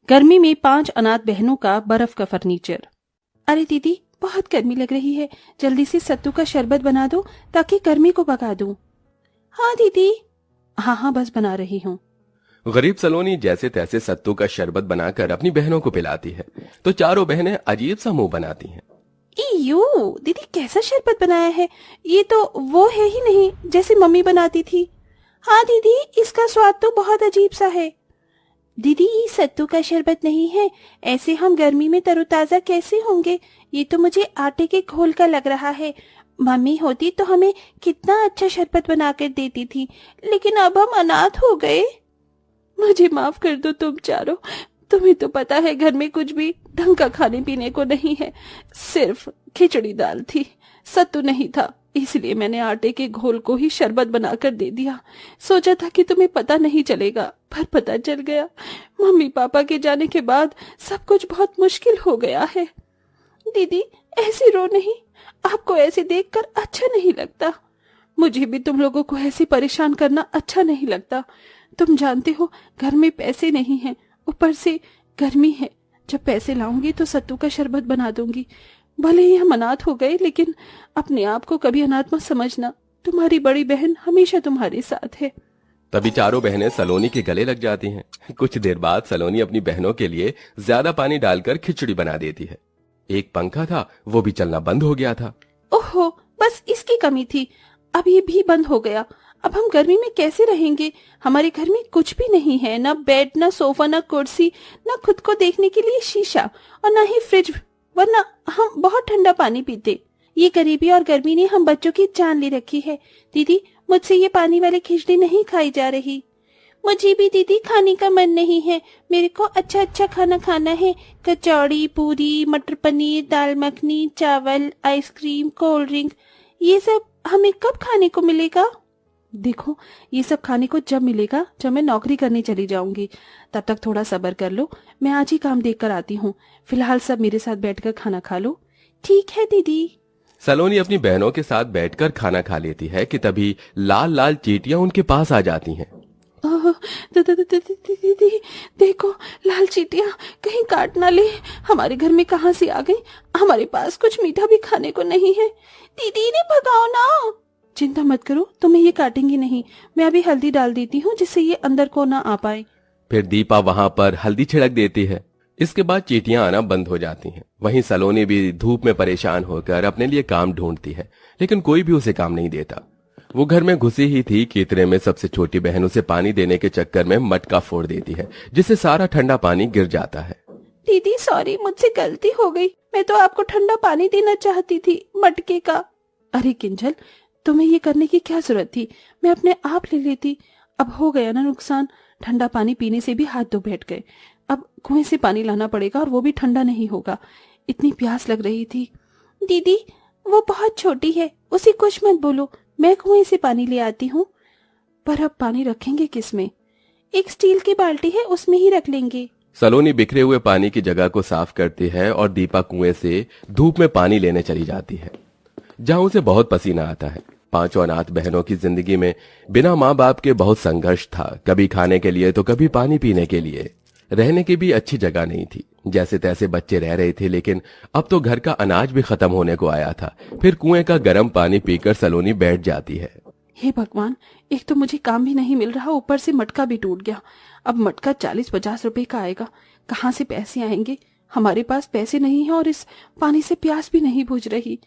गर्मी में 5 अनाथ बहनों का बर्फ का फर्नीचर। अरे दीदी, बहुत गर्मी लग रही है, जल्दी से सत्तू का शरबत बना दो ताकि गर्मी को भगा दूं। हाँ दीदी। हाँ हाँ, बस बना रही हूँ। गरीब सलोनी जैसे तैसे सत्तू का शरबत बनाकर अपनी बहनों को पिलाती है तो चारों बहनें अजीब सा मुंह बनाती हैं। इयो, दीदी कैसा शरबत बनाया है, ये तो वो है ही नहीं जैसे मम्मी बनाती थी। हाँ दीदी, इसका स्वाद तो बहुत अजीब सा है। दीदी, ये सत्तू का शरबत नहीं है, ऐसे हम गर्मी में तरोताजा कैसे होंगे। ये तो मुझे आटे के घोल का लग रहा है। मम्मी होती तो हमें कितना अच्छा शरबत बनाकर देती थी, लेकिन अब हम अनाथ हो गए। मुझे माफ कर दो तुम चारों। तुम्हें तो पता है घर में कुछ भी ढंग का खाने पीने को नहीं है, सिर्फ खिचड़ी दाल थी, सत्तू नहीं था, इसलिए मैंने आटे के घोल को ही शरबत बनाकर दे दिया। सोचा था कि तुम्हें पता नहीं चलेगा, पर पता चल गया। मम्मी पापा के जाने के बाद सब कुछ बहुत मुश्किल हो गया है। दीदी ऐसे रो नहीं, आपको ऐसे देखकर अच्छा नहीं लगता। मुझे भी तुम लोगों को ऐसे परेशान करना अच्छा नहीं लगता। तुम जानते हो घर में पैसे नहीं हैं, ऊपर से गर्मी है। जब पैसे लाऊंगी तो सत्तू का शरबत बना दूंगी। भले ही हम अनाथ हो गए, लेकिन अपने आप को कभी अनाथ मत समझना। तुम्हारी बड़ी बहन हमेशा तुम्हारे साथ है। तभी चारों बहनें सलोनी के गले लग जाती हैं। कुछ देर बाद सलोनी अपनी बहनों के लिए ज्यादा पानी डालकर खिचड़ी बना देती है। एक पंखा था, वो भी चलना बंद हो गया था। ओहो, बस इसकी कमी थी, अब ये भी बंद हो गया। अब हम गर्मी में कैसे रहेंगे। हमारे घर में कुछ भी नहीं है, ना बेड, ना सोफा, ना कुर्सी, ना खुद को देखने के लिए शीशा, और ना ही फ्रिज, वरना हम बहुत ठंडा पानी पीते। ये गरीबी और गर्मी ने हम बच्चों की जान ले रखी है। दीदी, मुझसे ये पानी वाली खिचड़ी नहीं खाई जा रही। मुझे भी दीदी खाने का मन नहीं है, मेरे को अच्छा अच्छा खाना खाना है। कचौड़ी, पूरी, मटर पनीर, दाल मखनी, चावल, आइसक्रीम, कोल्ड ड्रिंक, ये सब हमें कब खाने को मिलेगा। देखो, ये सब खाने को जब मिलेगा जब मैं नौकरी करने चली जाऊंगी। तब तक थोड़ा सब्र कर लो, मैं आज ही काम देख कर आती हूँ। फिलहाल सब मेरे साथ बैठकर खाना खा लो। ठीक है दीदी। सलोनी अपनी बहनों के साथ बैठकर खाना खा लेती है कि तभी लाल लाल चींटियां उनके पास आ जाती हैं। ओह, दीदी देखो, लाल चींटियां कहीं काट ना ले। हमारे घर में कहाँ से आ गई। हमारे पास कुछ मीठा भी खाने को नहीं है। दीदी ने भगाओ ना। चिंता मत करो, तुम्हें ये काटेंगी नहीं। मैं अभी हल्दी डाल देती हूँ जिससे ये अंदर को ना आ पाए। फिर दीपा वहां पर हल्दी छिड़क देती है। इसके बाद चींटियां आना बंद हो जाती हैं। वहीं सलोनी भी धूप में परेशान होकर अपने लिए काम ढूंढती है, लेकिन कोई भी उसे काम नहीं देता। वो घर में घुसी ही थी कि इतने में सबसे छोटी बहन उसे पानी देने के चक्कर में मटका फोड़ देती है, जिससे सारा ठंडा पानी गिर जाता है। दीदी सॉरी, मुझसे गलती हो गई। मैं तो आपको ठंडा पानी देना चाहती थी, मटके का। अरे किंजल, तुम्हें ये करने की क्या जरूरत थी, मैं अपने आप ले लेती। अब हो गया ना नुकसान। ठंडा पानी पीने से भी हाथ धो बैठ गए। अब कुएं से पानी लाना पड़ेगा, और वो भी ठंडा नहीं होगा। इतनी प्यास लग रही थी। दीदी, वो बहुत छोटी है, उसे कुछ मत बोलो, मैं कुएं से पानी ले आती हूँ। पर अब पानी रखेंगे किसमें। एक स्टील की बाल्टी है, उसमें ही रख लेंगे। सलोनी बिखरे हुए पानी की जगह को साफ करती है और दीपा कुएं से धूप में पानी लेने चली जाती है, जहां उसे बहुत पसीना आता है। पांचों अनाथ बहनों की जिंदगी में बिना माँ बाप के बहुत संघर्ष था। कभी खाने के लिए तो कभी पानी पीने के लिए। रहने की भी अच्छी जगह नहीं थी। जैसे तैसे बच्चे रह रहे थे, लेकिन अब तो घर का अनाज भी खत्म होने को आया था। फिर कुएं का गर्म पानी पीकर सलोनी बैठ जाती है। हे भगवान, एक तो मुझे काम भी नहीं मिल रहा, ऊपर से मटका भी टूट गया। अब मटका 40-50 रुपए का आएगा, कहाँ से पैसे आएंगे। हमारे पास पैसे नहीं है, और इस पानी से प्यास भी नहीं बुझ रही।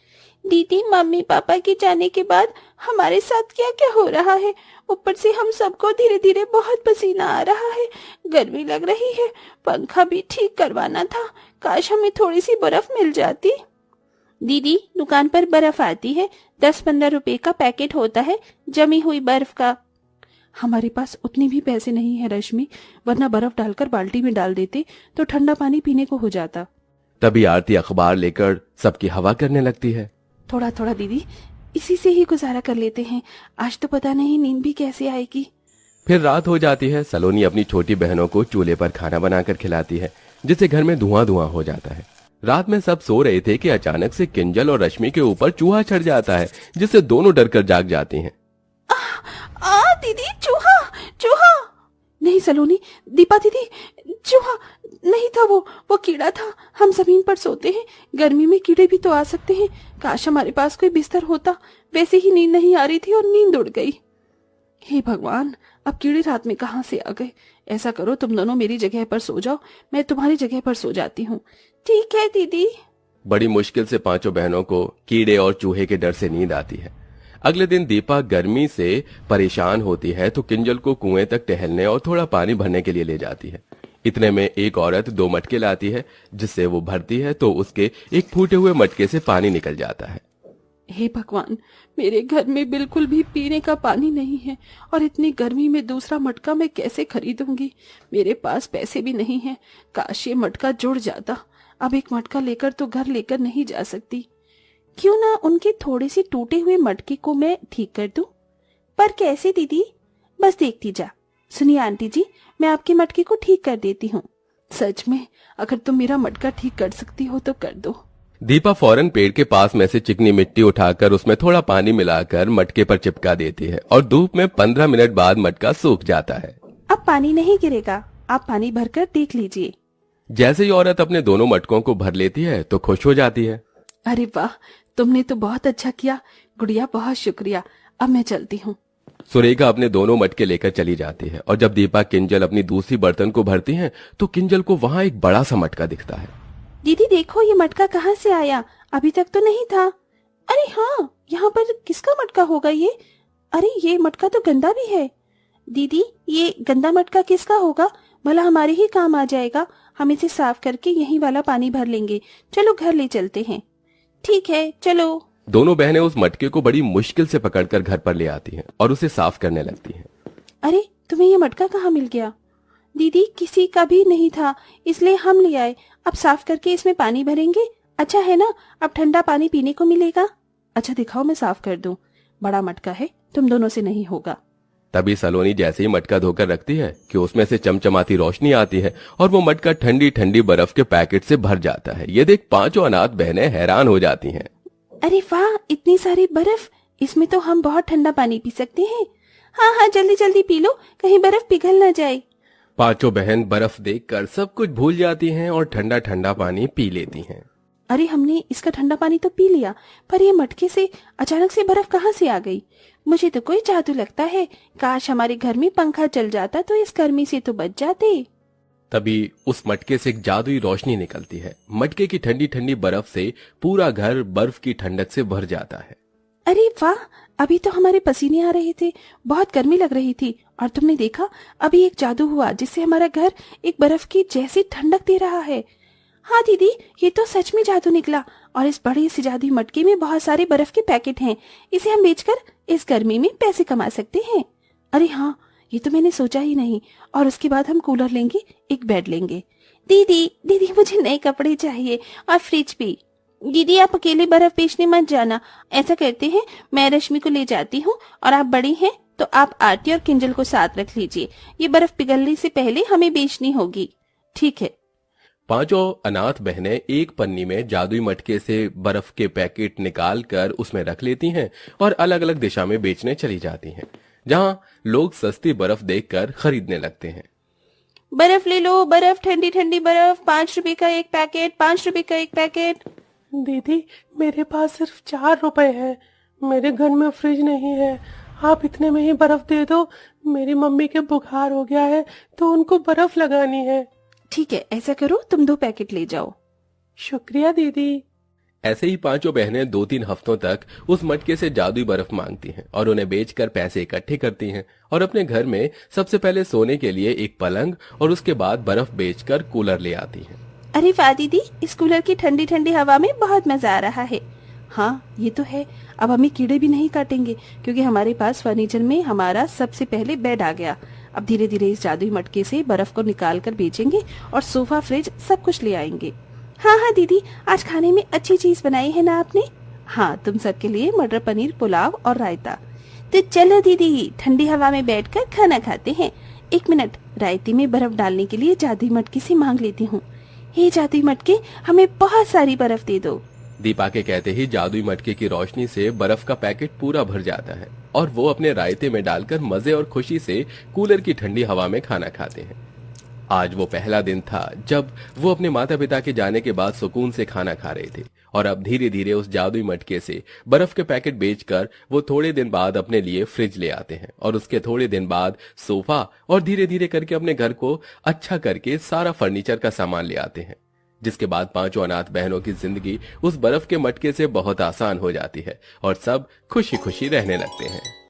दीदी, मम्मी पापा के जाने के बाद हमारे साथ क्या क्या हो रहा है। ऊपर से हम सबको धीरे धीरे बहुत पसीना आ रहा है, गर्मी लग रही है, पंखा भी ठीक करवाना था। काश हमें थोड़ी सी बर्फ मिल जाती। दीदी, दुकान पर बर्फ आती है, 10-15 रुपए का पैकेट होता है जमी हुई बर्फ का। हमारे पास उतने भी पैसे नहीं है रश्मि, वरना बर्फ डालकर बाल्टी में डाल देते तो ठंडा पानी पीने को हो जाता। तभी आरती अखबार लेकर सबकी हवा करने लगती है। थोड़ा थोड़ा दीदी, इसी से ही गुजारा कर लेते हैं। आज तो पता नहीं नींद भी कैसे आएगी। फिर रात हो जाती है। सलोनी अपनी छोटी बहनों को चूल्हे पर खाना बनाकर खिलाती है, जिससे घर में धुआं धुआं हो जाता है। रात में सब सो रहे थे कि अचानक से किंजल और रश्मि के ऊपर चूहा चढ़ जाता है, जिससे दोनों डरकर जाग जाती हैं। दीदी, चूहा चूहा। नहीं सलोनी, दीपा दीदी, चूहा नहीं था, वो कीड़ा था। हम जमीन पर सोते हैं, गर्मी में कीड़े भी तो आ सकते हैं। काश हमारे पास कोई बिस्तर होता। वैसे ही नींद नहीं आ रही थी और नींद उड़ गई। हे भगवान, अब कीड़े रात में कहाँ से आ गए। ऐसा करो, तुम दोनों मेरी जगह पर सो जाओ, मैं तुम्हारी जगह पर सो जाती हूँ। ठीक है दीदी। बड़ी मुश्किल से पांचों बहनों को कीड़े और चूहे के डर से नींद आती है। अगले दिन दीपा गर्मी से परेशान होती है तो किंजल को कुएं तक टहलने और थोड़ा पानी भरने के लिए ले जाती है। इतने में एक औरत 2 मटके लाती है, जिससे वो भरती है तो उसके एक फूटे हुए मटके से पानी निकल जाता है। हे भगवान, मेरे घर में बिल्कुल भी पीने का पानी नहीं है और इतनी गर्मी में दूसरा मटका मैं कैसे खरीदूंगी। मेरे पास पैसे भी नहीं हैं। काश ये मटका जुड़ जाता। अब एक मटका लेकर तो घर लेकर नहीं जा सकती। क्यों ना उनके थोड़े से टूटे हुए मटके को मैं ठीक कर दूं? पर कैसे दीदी? बस देखती जा। सुनिए आंटी जी, मैं आपके मटके को ठीक कर देती हूँ। सच में, अगर तुम मेरा मटका ठीक कर सकती हो तो कर दो। दीपा फौरन पेड़ के पास में से चिकनी मिट्टी उठाकर उसमें थोड़ा पानी मिलाकर मटके पर चिपका देती है और धूप में 15 मिनट बाद मटका सूख जाता है। अब पानी नहीं गिरेगा, आप पानी भरकर देख लीजिए। जैसे ही औरत अपने दोनों मटकों को भर लेती है तो खुश हो जाती है। अरे वाह, तुमने तो बहुत अच्छा किया गुड़िया, बहुत शुक्रिया। अब मैं चलती हूँ। सुरेखा अपने दोनों मटके लेकर चली जाती है और जब दीपा किंजल अपनी दूसरी बर्तन को भरती हैं तो किंजल को वहां एक बड़ा सा मटका दिखता है। दीदी देखो, ये मटका कहाँ से आया? अभी तक तो नहीं था। अरे हाँ, यहाँ पर किसका मटका होगा ये? अरे ये मटका तो गंदा भी है। दीदी, ये गंदा मटका किसका होगा? भला हमारे ही काम आ जाएगा। हम इसे साफ करके यही वाला पानी भर लेंगे। चलो घर ले चलते हैं। ठीक है, चलो। दोनों बहनें उस मटके को बड़ी मुश्किल से पकड़कर घर पर ले आती हैं और उसे साफ करने लगती हैं। अरे तुम्हें ये मटका कहाँ मिल गया? दीदी, किसी का भी नहीं था, इसलिए हम ले आए। अब साफ करके इसमें पानी भरेंगे। अच्छा है ना, अब ठंडा पानी पीने को मिलेगा। अच्छा दिखाओ, मैं साफ कर दूं। बड़ा मटका है, तुम दोनों से नहीं होगा। तभी सलोनी जैसे ही मटका धोकर रखती है कि उसमें से चमचमाती रोशनी आती है और वो मटका ठंडी ठंडी बर्फ के पैकेट से भर जाता है। ये देख पांचों अनाथ बहनें हैरान हो जाती हैं। अरे वाह, इतनी सारी बर्फ! इसमें तो हम बहुत ठंडा पानी पी सकते हैं। हाँ हाँ, जल्दी जल्दी पी लो, कहीं बर्फ पिघल ना जाए। पांचों बहन बर्फ देखकर सब कुछ भूल जाती हैं और ठंडा ठंडा पानी पी लेती हैं। अरे हमने इसका ठंडा पानी तो पी लिया, पर ये मटके से अचानक से बर्फ कहाँ से आ गई? मुझे तो कोई जादू लगता है। काश हमारे घर में पंखा चल जाता तो इस गर्मी से तो बच जाते। तभी उस मटके से एक जादुई रोशनी निकलती है। मटके की ठंडी ठंडी बर्फ से पूरा घर बर्फ की ठंडक से भर जाता है। अरे वाह, अभी तो हमारे पसीने आ रहे थे, बहुत गर्मी लग रही थी, और तुमने देखा अभी एक जादू हुआ जिससे हमारा घर एक बर्फ की जैसी ठंडक दे रहा है। हाँ दीदी, ये तो सच में जादू निकला। और इस बड़े से जादुई मटके में बहुत सारे बर्फ के पैकेट हैं। इसे हम बेचकर इस गर्मी में पैसे कमा सकते हैं। अरे हाँ, ये तो मैंने सोचा ही नहीं। और उसके बाद हम कूलर लेंगे, एक बेड लेंगे। दीदी दीदी, मुझे नए कपड़े चाहिए और फ्रिज भी। दीदी आप अकेले बर्फ बेचने मत जाना। ऐसा करते हैं, मैं रश्मि को ले जाती हूँ और आप बड़ी हैं तो आप आरती और किंजल को साथ रख लीजिए। ये बर्फ पिघलने से पहले हमें बेचनी होगी। ठीक है। पांचों अनाथ बहनें एक पन्नी में जादुई मटके से बर्फ के पैकेट निकाल कर उसमें रख लेती हैं और अलग अलग दिशा में बेचने चली जाती हैं, जहां लोग सस्ती बर्फ देखकर खरीदने लगते हैं। बर्फ ले लो, बर्फ, ठंडी ठंडी बर्फ, 5 रुपए का एक पैकेट, 5 रुपए का एक पैकेट। दीदी, मेरे पास सिर्फ 4 रुपए है। मेरे घर में फ्रिज नहीं है। आप इतने में ही बर्फ दे दो। मेरी मम्मी के बुखार हो गया है तो उनको बर्फ लगानी है। ठीक है, ऐसा करो, तुम 2 पैकेट ले जाओ। शुक्रिया दीदी। ऐसे ही पांचों बहनें 2-3 हफ्तों तक उस मटके से जादुई बर्फ मांगती हैं और उन्हें बेचकर पैसे इकट्ठे करती हैं और अपने घर में सबसे पहले सोने के लिए एक पलंग और उसके बाद बर्फ बेचकर कूलर ले आती हैं। अरे वाह दीदी, इस कूलर की ठंडी ठंडी हवा में बहुत मजा आ रहा है। हाँ ये तो है, अब हमें कीड़े भी नहीं काटेंगे क्योंकि हमारे पास फर्नीचर में हमारा सबसे पहले बेड आ गया। अब धीरे धीरे इस जादुई मटके से बर्फ को निकाल कर बेचेंगे और सोफा, फ्रिज सब कुछ ले आएंगे। हाँ हाँ दीदी, आज खाने में अच्छी चीज बनाई है ना आपने? हाँ, तुम सबके लिए मटर पनीर पुलाव और रायता। तो चलो दीदी, ठंडी हवा में बैठकर खाना खाते हैं। 1 मिनट, रायते में बर्फ डालने के लिए जादुई मटके से मांग लेती हूँ। हे जादुई मटके, हमें बहुत सारी बर्फ दे दो। दीपा के कहते ही जादुई मटके की रोशनी से बर्फ का पैकेट पूरा भर जाता है और वो अपने रायते में डालकर मजे और खुशी से कूलर की ठंडी हवा में खाना खाते हैं। आज वो पहला दिन था जब वो अपने माता पिता के जाने के बाद सुकून से खाना खा रहे थे, और अब धीरे धीरे उस जादुई मटके से बर्फ के पैकेट बेचकर वो थोड़े दिन बाद अपने लिए फ्रिज ले आते हैं, और उसके थोड़े दिन बाद सोफा, और धीरे धीरे करके अपने घर को अच्छा करके सारा फर्नीचर का सामान ले आते हैं। जिसके बाद पांचों अनाथ बहनों की जिंदगी उस बर्फ के मटके से बहुत आसान हो जाती है और सब खुशी खुशी रहने लगते हैं।